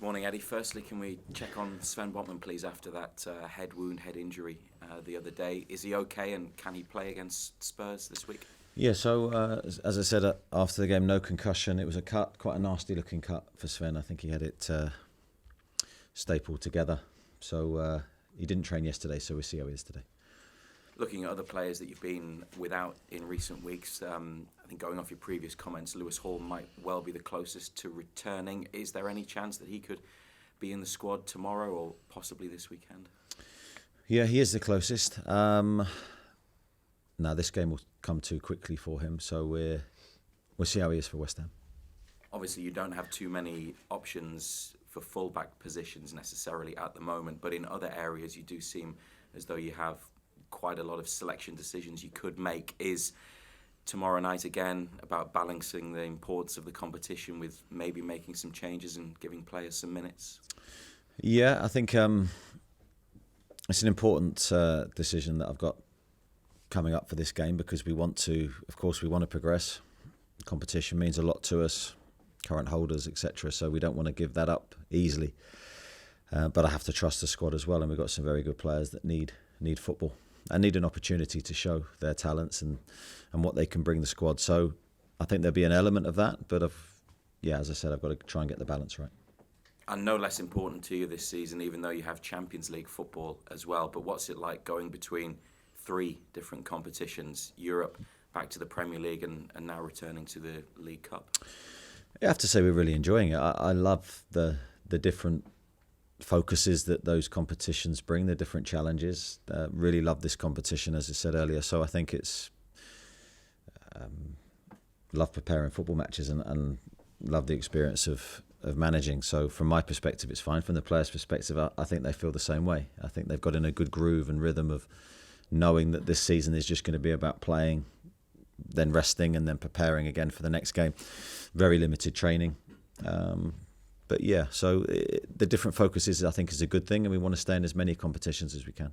Morning, Eddie. Firstly, can we check on Sven Botman, please, after that head injury the other day? Is he okay, and can he play against Spurs this week? Yeah, so as I said after the game, no concussion. It was a cut, quite a nasty-looking cut for Sven. I think he had it stapled together. So he didn't train yesterday, so we'll see how he is today. Looking at other players that you've been without in recent weeks, I think going off your previous comments, Lewis Hall might well be the closest to returning. Is there any chance that he could be in the squad tomorrow or possibly this weekend? Yeah, he is the closest. Now, this game will come too quickly for him, so we'll see how he is for West Ham. Obviously, you don't have too many options for full-back positions necessarily at the moment, but in other areas you do seem as though you have quite a lot of selection decisions you could make. Is tomorrow night again about balancing the importance of the competition with maybe making some changes and giving players some minutes? Yeah, I think it's an important decision that I've got coming up for this game, because we want to progress. Competition means a lot to us, current holders, etc. So we don't want to give that up easily. But I have to trust the squad as well, and we've got some very good players that need football and need an opportunity to show their talents and what they can bring the squad. So I think there'll be an element of that, but as I said, I've got to try and get the balance right. And no less important to you this season, even though you have Champions League football as well. But what's it like going between 3 different competitions, Europe, back to the Premier League, and now returning to the League Cup? I have to say we're really enjoying it. I love the different focuses that those competitions bring, the different challenges. Really love this competition, as I said earlier. So I think it's love preparing football matches and love the experience of managing. So from my perspective, it's fine. From the players' perspective, I think they feel the same way. I think they've got in a good groove and rhythm of knowing that this season is just going to be about playing, then resting, and then preparing again for the next game. Very limited training. But yeah, so the different focuses, I think, is a good thing, and we want to stay in as many competitions as we can.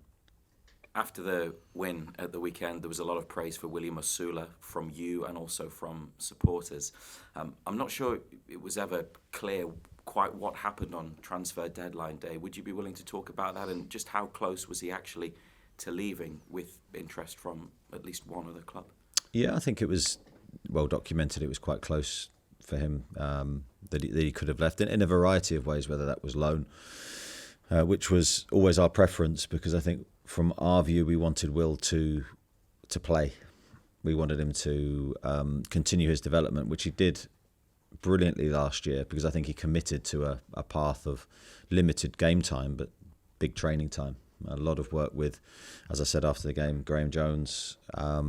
After the win at the weekend, there was a lot of praise for William Osula from you and also from supporters. I'm not sure it was ever clear quite what happened on transfer deadline day. Would you be willing to talk about that, and just how close was he actually to leaving, with interest from at least one other club? Yeah, I think it was well documented. It was quite close for him, that he could have left in a variety of ways, whether that was loan, which was always our preference, because I think from our view we wanted Will to play. We wanted him to continue his development, which he did brilliantly last year, because I think he committed to a path of limited game time but big training time. A lot of work with, as I said after the game, Graham Jones, a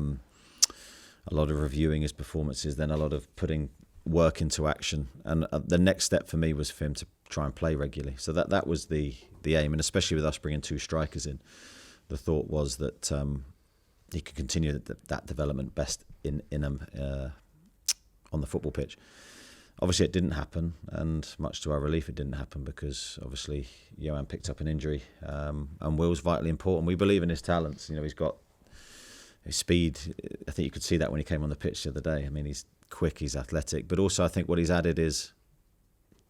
lot of reviewing his performances, then a lot of putting work into action, and the next step for me was for him to try and play regularly. So that was the aim, and especially with us bringing 2 strikers in, the thought was that he could continue that development best in on the football pitch. Obviously it didn't happen, and much to our relief it didn't happen, because obviously Johan picked up an injury, and Will's vitally important. We believe in his talents. He's got his speed. I think you could see that when he came on the pitch the other day. I mean, he's quick, he's athletic, but also I think what he's added is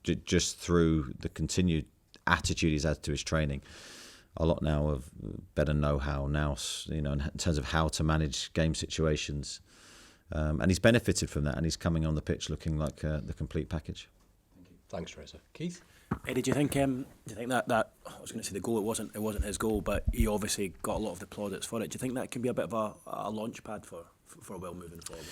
just through the continued attitude he's added to his training, a lot now of better know-how now, in terms of how to manage game situations, and he's benefited from that, and he's coming on the pitch looking like the complete package. Thank you. Thanks, Fraser. Keith? Eddie, do you think that I was going to say the goal, it wasn't his goal, but he obviously got a lot of the plaudits for it. Do you think that can be a bit of a launch pad for Will moving forward?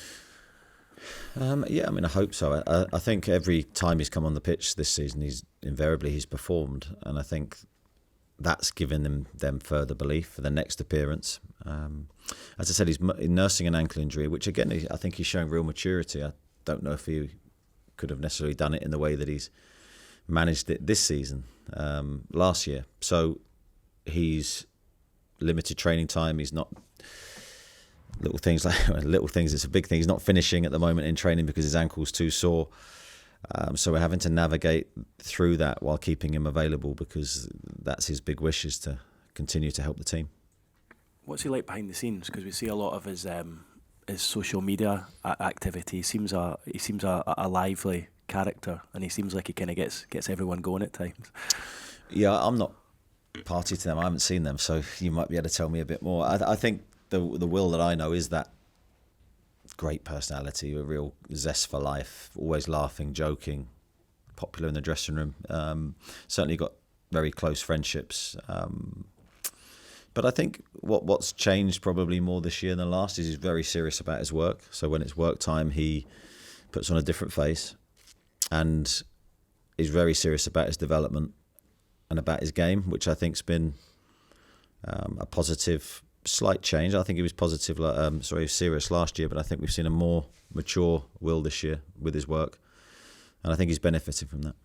I hope so. I think every time he's come on the pitch this season, he's performed, and I think that's given them further belief for the next appearance. As I said, he's nursing an ankle injury, which again, I think he's showing real maturity. I don't know if he could have necessarily done it in the way that he's managed it this season, last year. So he's limited training time. He's not little things, it's a big thing. He's not finishing at the moment in training because his ankle's too sore. So we're having to navigate through that while keeping him available, because that's his big wish, is to continue to help the team. What's he like behind the scenes? Because we see a lot of his social media activity. He seems a lively character, and he seems like he kind of gets everyone going at times. Yeah, I'm not party to them. I haven't seen them, so you might be able to tell me a bit more. I think the Will that I know is that great personality, a real zest for life, always laughing, joking, popular in the dressing room. Certainly got very close friendships. But I think what's changed probably more this year than last is he's very serious about his work. So when it's work time, he puts on a different face and is very serious about his development and about his game, which I think's been a positive, slight change. I think he was positive, serious last year, but I think we've seen a more mature Will this year with his work, and I think he's benefited from that.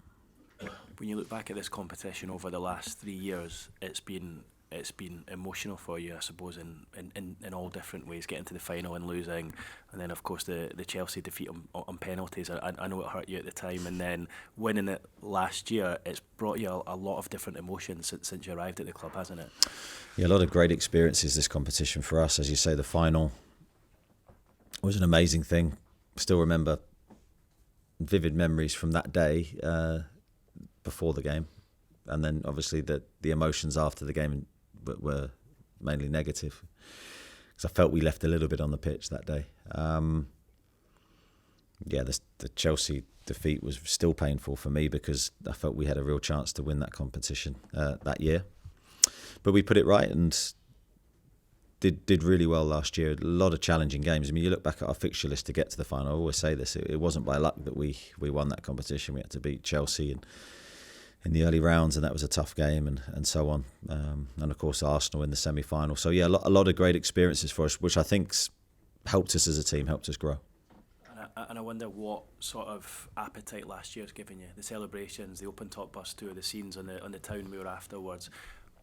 When you look back at this competition over the last 3 years, it's been emotional for you, I suppose, in all different ways, getting to the final and losing, and then of course the Chelsea defeat on penalties. I know it hurt you at the time, and then winning it last year, it's brought you a lot of different emotions since you arrived at the club, hasn't it? Yeah, a lot of great experiences this competition for us. As you say, the final was an amazing thing. Still remember vivid memories from that day before the game, and then obviously the emotions after the game were mainly negative, because I felt we left a little bit on the pitch that day. The Chelsea defeat was still painful for me because I felt we had a real chance to win that competition that year. But we put it right and did really well last year. A lot of challenging games. I mean, you look back at our fixture list to get to the final. I always say this, it wasn't by luck that we won that competition. We had to beat Chelsea in the early rounds, and that was a tough game, and so on. And of course, Arsenal in the semi-final. So yeah, a lot of great experiences for us, which I think's helped us as a team, helped us grow. And I wonder what sort of appetite last year's given you. The celebrations, the open top bus tour, the scenes on the town we were afterwards.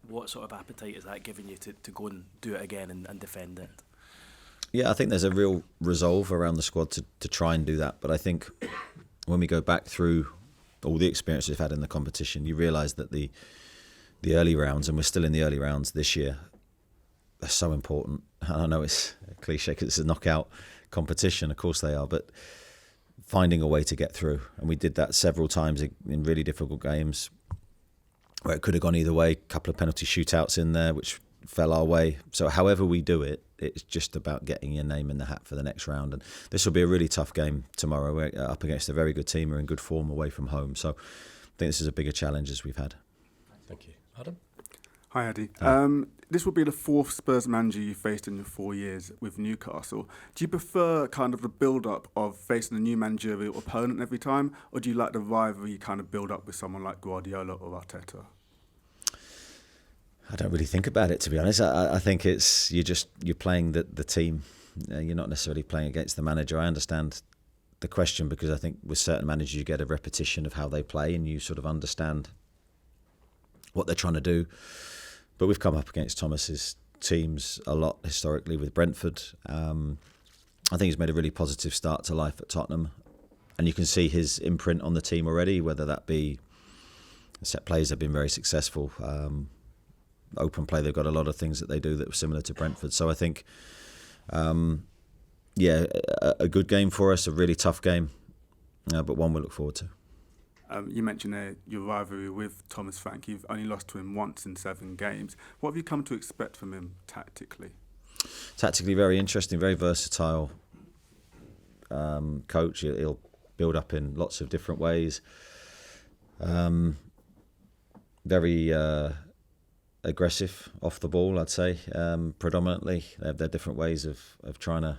What sort of appetite is that giving you to go and do it again and defend it? Yeah, I think there's a real resolve around the squad to try and do that. But I think when we go back through all the experience we've had in the competition, you realise that the early rounds, and we're still in the early rounds this year, are so important. And I know it's a cliche because it's a knockout competition, of course they are, but finding a way to get through. And we did that several times in really difficult games where it could have gone either way. A couple of penalty shootouts in there, which fell our way. So however we do it, it's just about getting your name in the hat for the next round. And this will be a really tough game tomorrow. We're up against a very good team. We're in good form away from home. So I think this is a bigger challenge as we've had. Thank you. Adam? Hi, Eddie. This will be the fourth Spurs manager you faced in your 4 years with Newcastle. Do you prefer kind of the build-up of facing a new managerial opponent every time, or do you like the rivalry kind of build-up with someone like Guardiola or Arteta? I don't really think about it, to be honest. I think it's you're playing the team. You're not necessarily playing against the manager. I understand the question because I think with certain managers you get a repetition of how they play and you sort of understand what they're trying to do. But we've come up against Thomas's teams a lot historically with Brentford. I think he's made a really positive start to life at Tottenham, and you can see his imprint on the team already, whether that be set plays have been very successful. Open play, they've got a lot of things that they do that were similar to Brentford. So I think, a good game for us, a really tough game, but one we look forward to. You mentioned your rivalry with Thomas Frank. You've only lost to him once in 7 games. What have you come to expect from him tactically? Tactically, very interesting, very versatile coach. He'll build up in lots of different ways. Very aggressive off the ball, I'd say, predominantly. They have their different ways of trying to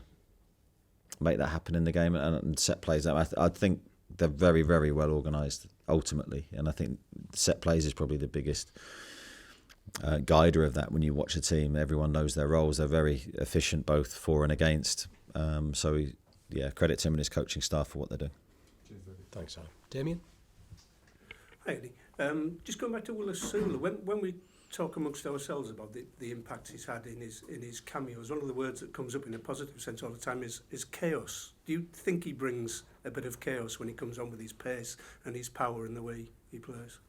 make that happen in the game and set plays. I think they're very, very well organised ultimately, and I think set plays is probably the biggest guider of that. When you watch a team, everyone knows their roles. They're very efficient both for and against. Credit to him and his coaching staff for what they're doing. Thanks, Alan. Damien? Hi, Eddie. Just going back to Osula, when we talk amongst ourselves about the impact he's had in his cameos, one of the words that comes up in a positive sense all the time is chaos. Do you think he brings a bit of chaos when he comes on with his pace and his power and the way he plays?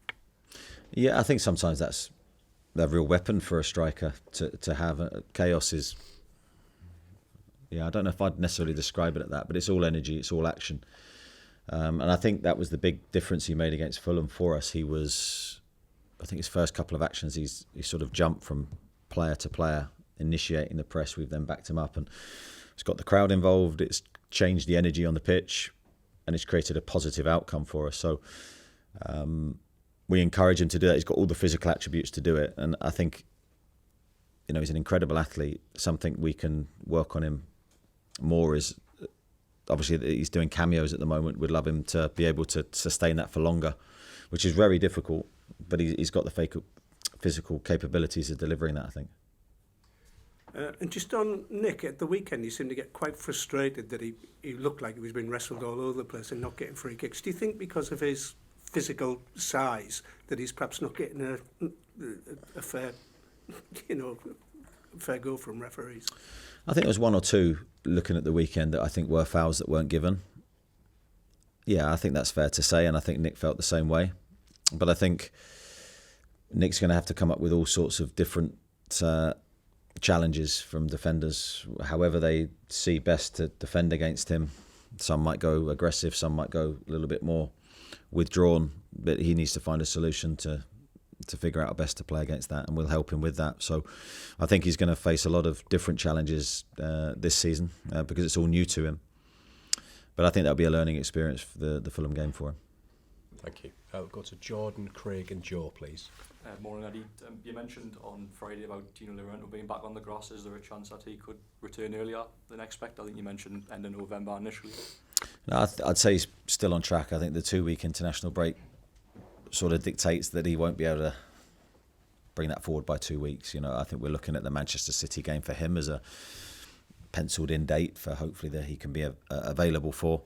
Yeah, I think sometimes that's a real weapon for a striker to have. Chaos is, I don't know if I'd necessarily describe it at that, but it's all energy, it's all action. And I think that was the big difference he made against Fulham for us. He was, I think his first couple of actions, he sort of jumped from player to player, initiating the press. We've then backed him up, and it's got the crowd involved. It's changed the energy on the pitch, and it's created a positive outcome for us. So we encourage him to do that. He's got all the physical attributes to do it, and I think, he's an incredible athlete. Something we can work on him more is, obviously he's doing cameos at the moment. We'd love him to be able to sustain that for longer, which is very difficult, but he's got the physical capabilities of delivering that, I think. And just on Nick, at the weekend he seemed to get quite frustrated that he looked like he was being wrestled all over the place and not getting free kicks. Do you think because of his physical size that he's perhaps not getting a fair, fair go from referees? I think there was one or two looking at the weekend that I think were fouls that weren't given. Yeah, I think that's fair to say, and I think Nick felt the same way. But I think Nick's going to have to come up with all sorts of different challenges from defenders, however they see best to defend against him. Some might go aggressive, some might go a little bit more withdrawn, but he needs to find a solution to figure out how best to play against that, and we'll help him with that. So I think he's going to face a lot of different challenges this season because it's all new to him. But I think that'll be a learning experience for the Fulham game for him. Thank you. We'll go to Jordan, Craig and Joe, please. Morning, Eddie. You mentioned on Friday about LIVRAMENTO being back on the grass. Is there a chance that he could return earlier than expected? I think you mentioned end of November initially. No, I'd say he's still on track. I think the 2-week international break sort of dictates that he won't be able to bring that forward by 2 weeks. I think we're looking at the Manchester City game for him as a penciled-in date for hopefully that he can be available for.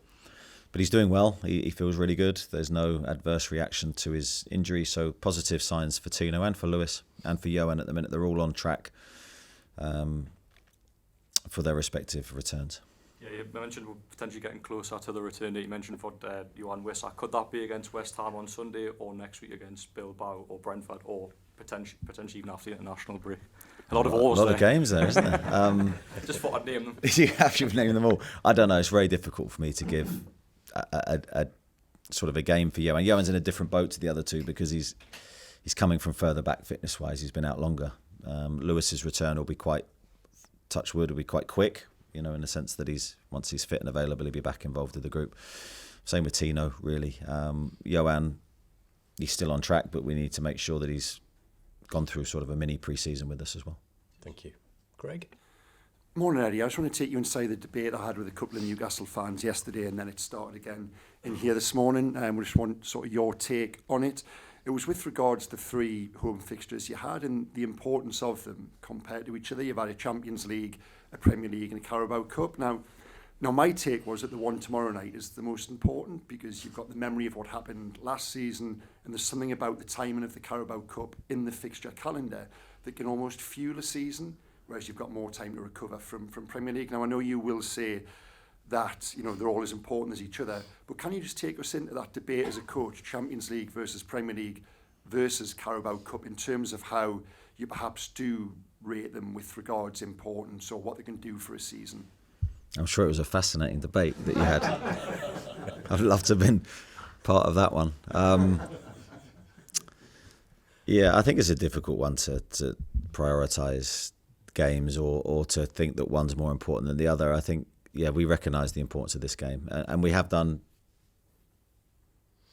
But he's doing well. He feels really good. There's no adverse reaction to his injury, so positive signs for Tino and for Lewis and for Johan at the minute. They're all on track for their respective returns. Yeah, you mentioned we're potentially getting closer to the return that you mentioned for Johan WISSA. Could that be against West Ham on Sunday, or next week against Bilbao or Brentford, or potentially even after the international break? A lot of games there, isn't there? Just thought I'd name them. You've named them all. I don't know. It's very difficult for me to give a sort of a game for Johan. Johan's in a different boat to the other two because he's coming from further back fitness-wise. He's been out longer. Lewis's return will be quite, touch wood, will be quite quick, in the sense that once he's fit and available, he'll be back involved with the group. Same with Tino, really. Johan, he's still on track, but we need to make sure that he's gone through sort of a mini pre-season with us as well. Thank you. Greg? Morning, Eddie. I just want to take you inside the debate I had with a couple of Newcastle fans yesterday, and then it started again in here this morning. We just want sort of your take on it. It was with regards to 3 home fixtures you had and the importance of them compared to each other. You've had a Champions League, a Premier League and a Carabao Cup. Now my take was that the one tomorrow night is the most important because you've got the memory of what happened last season, and there's something about the timing of the Carabao Cup in the fixture calendar that can almost fuel a season, whereas you've got more time to recover from Premier League. Now, I know you will say that, they're all as important as each other, but can you just take us into that debate as a coach, Champions League versus Premier League versus Carabao Cup, in terms of how you perhaps do rate them with regards importance or what they can do for a season? I'm sure it was a fascinating debate that you had. I'd love to have been part of that one. Yeah, I think it's a difficult one to prioritise games or to think that one's more important than the other. I think, we recognise the importance of this game. And we have done,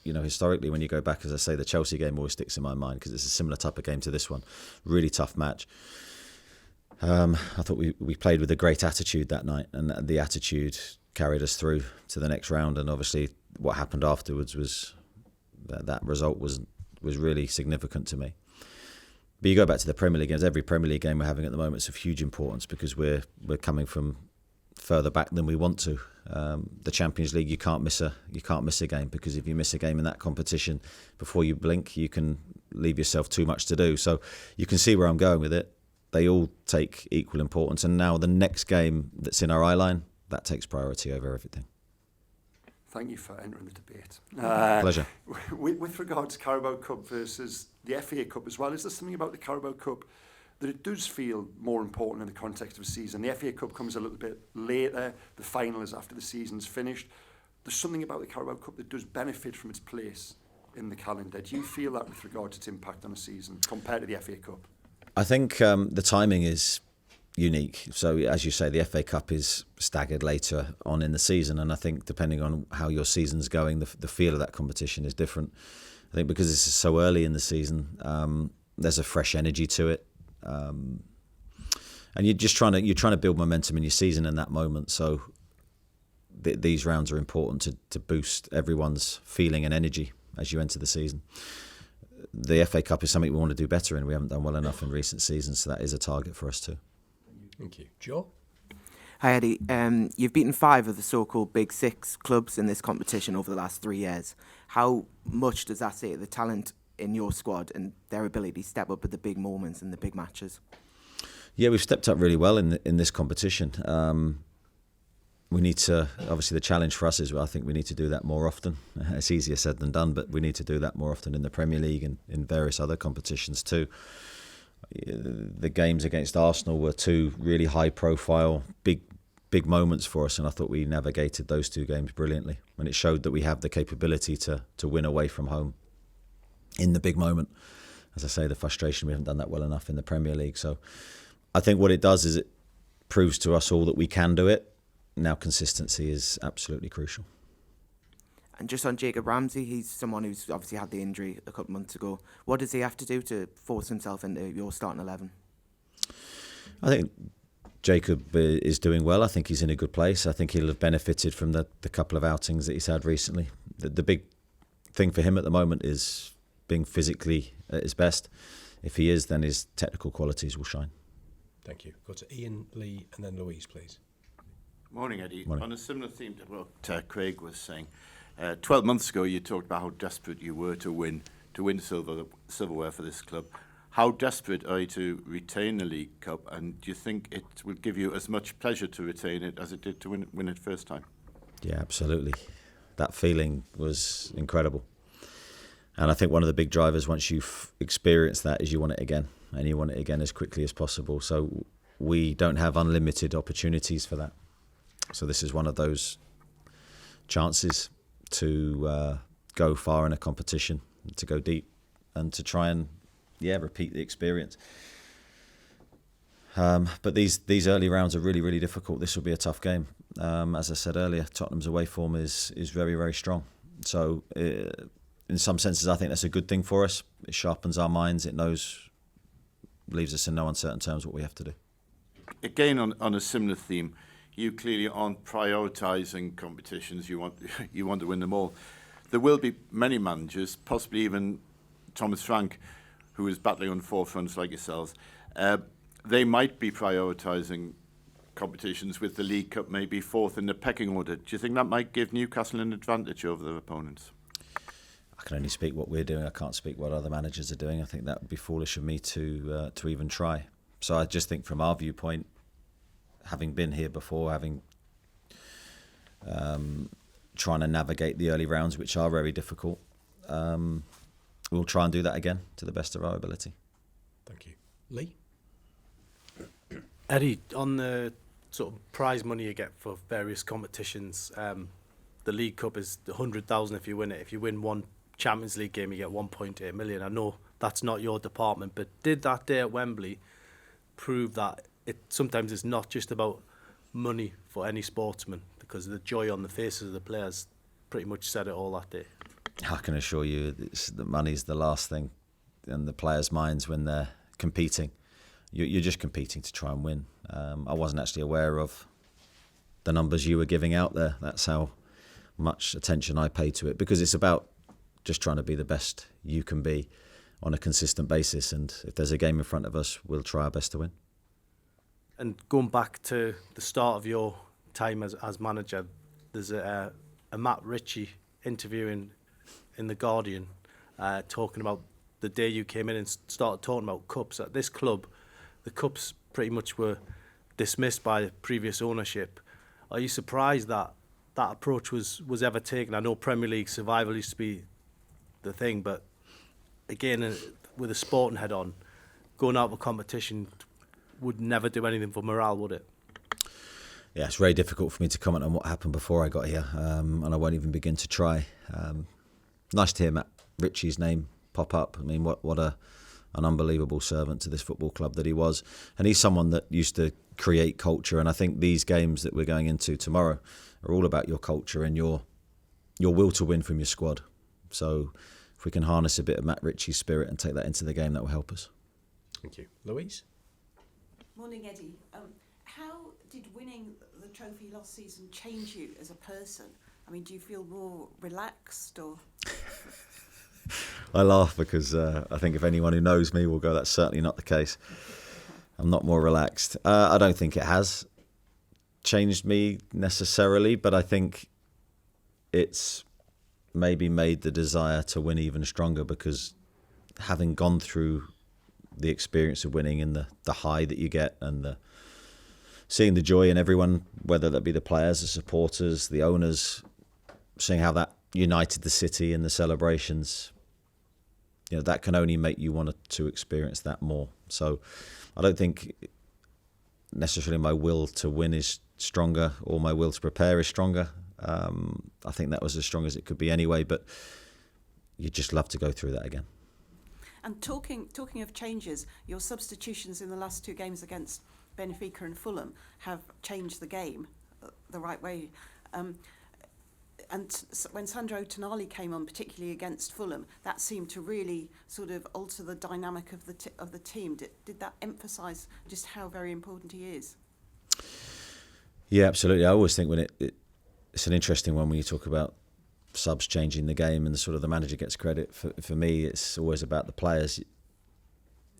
historically, when you go back, as I say, the Chelsea game always sticks in my mind because it's a similar type of game to this one. Really tough match. I thought we played with a great attitude that night, and the attitude carried us through to the next round. And obviously what happened afterwards was that result was really significant to me. But you go back to the Premier League games, every Premier League game we're having at the moment is of huge importance because we're coming from further back than we want to. The Champions League, you can't miss a game, because if you miss a game in that competition before you blink, you can leave yourself too much to do. So you can see where I'm going with it. They all take equal importance, and now the next game that's in our eye line, that takes priority over everything. Thank you for entering the debate. Pleasure. With regards to Carabao Cup versus the FA Cup as well, is there something about the Carabao Cup that it does feel more important in the context of a season? The FA Cup comes a little bit later, the final is after the season's finished. there's something about the Carabao Cup that does benefit from its place in the calendar. Do you feel that with regard to its impact on a season compared to the FA Cup? I think the timing is unique. So, as you say, the FA Cup is staggered later on in the season, and I think depending on how your season's going, the feel of that competition is different. I think because this is so early in the season, there's a fresh energy to it, and you're trying to build momentum in your season in that moment. So these rounds are important to boost everyone's feeling and energy as you enter the season. The FA Cup is something we want to do better in. We haven't done well enough in recent seasons, so that is a target for us too. Thank you. Joe? Hi Eddie, you've beaten 5 of the so-called Big 6 clubs in this competition over the last 3 years. How much does that say to the talent in your squad and their ability to step up at the big moments and the big matches? Yeah, we've stepped up really well in this competition. We need to, obviously the challenge for us is, I think we need to do that more often. It's easier said than done, but we need to do that more often in the Premier League and in various other competitions too. The games against Arsenal were 2 really high-profile, big moments for us, and I thought we navigated those 2 games brilliantly. And it showed that we have the capability to win away from home in the big moment. As I say, the frustration, we haven't done that well enough in the Premier League. So I think what it does is it proves to us all that we can do it. Now consistency is absolutely crucial. And just on Jacob Ramsey, he's someone who's obviously had the injury a couple of months ago. What does he have to do to force himself into your starting 11? I think Jacob is doing well. I think he's in a good place. I think he'll have benefited from the couple of outings that he's had recently. The big thing for him at the moment is being physically at his best. If he is, then his technical qualities will shine. Thank you. Go to Ian, Lee and then Louise, please. Morning, Eddie. Morning. On a similar theme to what Craig was saying, 12 months ago you talked about how desperate you were to win silverware for this club. How desperate are you to retain the League Cup, and do you think it will give you as much pleasure to retain it as it did to win it first time? Yeah, absolutely. That feeling was incredible. And I think one of the big drivers once you've experienced that is you want it again, and you want it again as quickly as possible. So we don't have unlimited opportunities for that. So this is one of those chances to go far in a competition, to go deep, and to try and repeat the experience. But these early rounds are really, really difficult. This will be a tough game. As I said earlier, Tottenham's away form is very, very strong. So in some senses, I think that's a good thing for us. It sharpens our minds. It leaves us in no uncertain terms what we have to do. Again, on a similar theme, you clearly aren't prioritising competitions. You want to win them all. There will be many managers, possibly even Thomas Frank, who is battling on 4 fronts like yourselves. They might be prioritising competitions with the League Cup maybe 4th in the pecking order. Do you think that might give Newcastle an advantage over their opponents? I can only speak what we're doing. I can't speak what other managers are doing. I think that would be foolish of me to even try. So I just think from our viewpoint, having been here before, having trying to navigate the early rounds, which are very difficult, we'll try and do that again to the best of our ability. Thank you. Lee? Eddie, on the sort of prize money you get for various competitions, the League Cup is 100,000 if you win it. If you win one Champions League game, you get 1.8 million. I know that's not your department, but did that day at Wembley prove that it sometimes is not just about money for any sportsman, because the joy on the faces of the players pretty much said it all that day? I can assure you the money's the last thing in the players' minds when they're competing. You're just competing to try and win. I wasn't actually aware of the numbers you were giving out there. That's how much attention I pay to it, because it's about just trying to be the best you can be on a consistent basis, and if there's a game in front of us, we'll try our best to win. And going back to the start of your time as manager, there's a Matt Ritchie interviewing in The Guardian talking about the day you came in and started talking about cups. At this club, the cups pretty much were dismissed by the previous ownership. Are you surprised that that approach was ever taken? I know Premier League survival used to be the thing, but again, with a sporting head on, going out of a competition would never do anything for morale, would it? Yeah, it's very difficult for me to comment on what happened before I got here, and I won't even begin to try. Nice to hear Matt Ritchie's name pop up. I mean, what an unbelievable servant to this football club that he was. And he's someone that used to create culture, and I think these games that we're going into tomorrow are all about your culture and your will to win from your squad. So if we can harness a bit of Matt Ritchie's spirit and take that into the game, that will help us. Thank you. Louise? Morning, Eddie. How did winning the trophy last season change you as a person? I mean, do you feel more relaxed or...? I laugh because I think if anyone who knows me will go, that's certainly not the case. I'm not more relaxed. I don't think it has changed me necessarily, but I think it's maybe made the desire to win even stronger, because having gone through the experience of winning and the high that you get and seeing the joy in everyone, whether that be the players, the supporters, the owners, seeing how that united the city in the celebrations, you know, that can only make you want to experience that more. So I don't think necessarily my will to win is stronger or my will to prepare is stronger. I think that was as strong as it could be anyway, but you'd just love to go through that again. And talking of changes, your substitutions in the last two games against Benfica and Fulham have changed the game the right way. And when Sandro Tonali came on, particularly against Fulham, that seemed to really sort of alter the dynamic of the team. Did that emphasise just how very important he is? Yeah, absolutely. I always think when it's an interesting one when you talk about subs changing the game and the manager gets credit. For me, it's always about the players.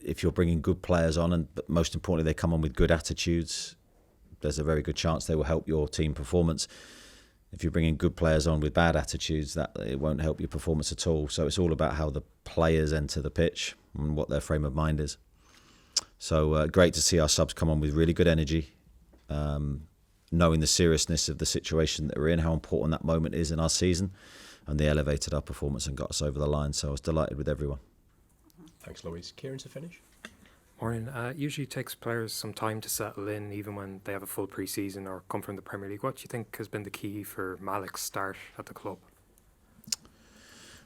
If you're bringing good players on, but most importantly, they come on with good attitudes, there's a very good chance they will help your team performance. If you're bringing good players on with bad attitudes, that it won't help your performance at all. So it's all about how the players enter the pitch and what their frame of mind is. So great to see our subs come on with really good energy, knowing the seriousness of the situation that we're in, how important that moment is in our season, and they elevated our performance and got us over the line. So I was delighted with everyone. Thanks, Louise. Kieran to finish. Morning. Usually it takes players some time to settle in, even when they have a full pre-season or come from the Premier League. What do you think has been the key for Malik's start at the club?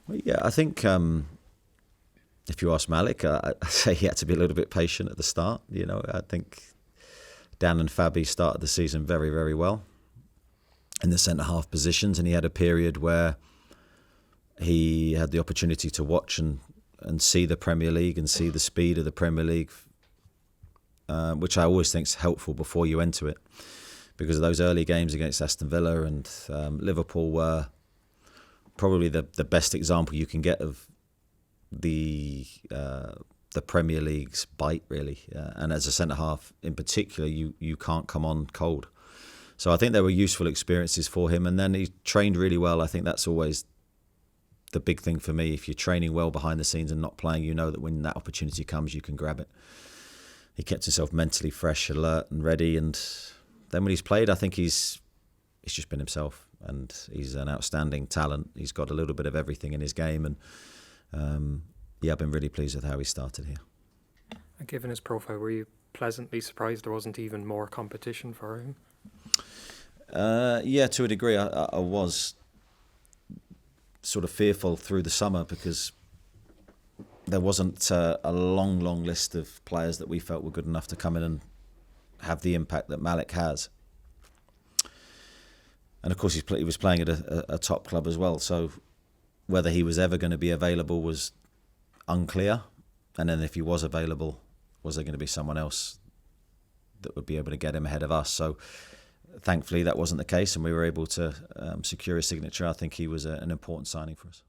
Well, yeah, I think if you ask Malik, I'd say he had to be a little bit patient at the start. You know, I think Dan and Fabi started the season very, very well in the centre-half positions, and he had a period where he had the opportunity to watch and see the Premier League and see the speed of the Premier League, which I always think is helpful before you enter it, because those early games against Aston Villa and Liverpool were probably the best example you can get of the Premier League's bite, really. And as a centre-half in particular, you can't come on cold. So I think they were useful experiences for him, and then he trained really well. I think that's always the big thing for me. If you're training well behind the scenes and not playing, you know that when that opportunity comes, you can grab it. He kept himself mentally fresh, alert and ready, and then when he's played, I think he's just been himself, and he's an outstanding talent. He's got a little bit of everything in his game, and I've been really pleased with how he started here. And given his profile, were you pleasantly surprised there wasn't even more competition for him? Yeah, to a degree. I was sort of fearful through the summer because there wasn't a long list of players that we felt were good enough to come in and have the impact that Malik has. And of course, he was playing at a top club as well, so whether he was ever going to be available was unclear. And then if he was available, was there going to be someone else that would be able to get him ahead of us? So thankfully that wasn't the case, and we were able to secure his signature. I think he was an important signing for us.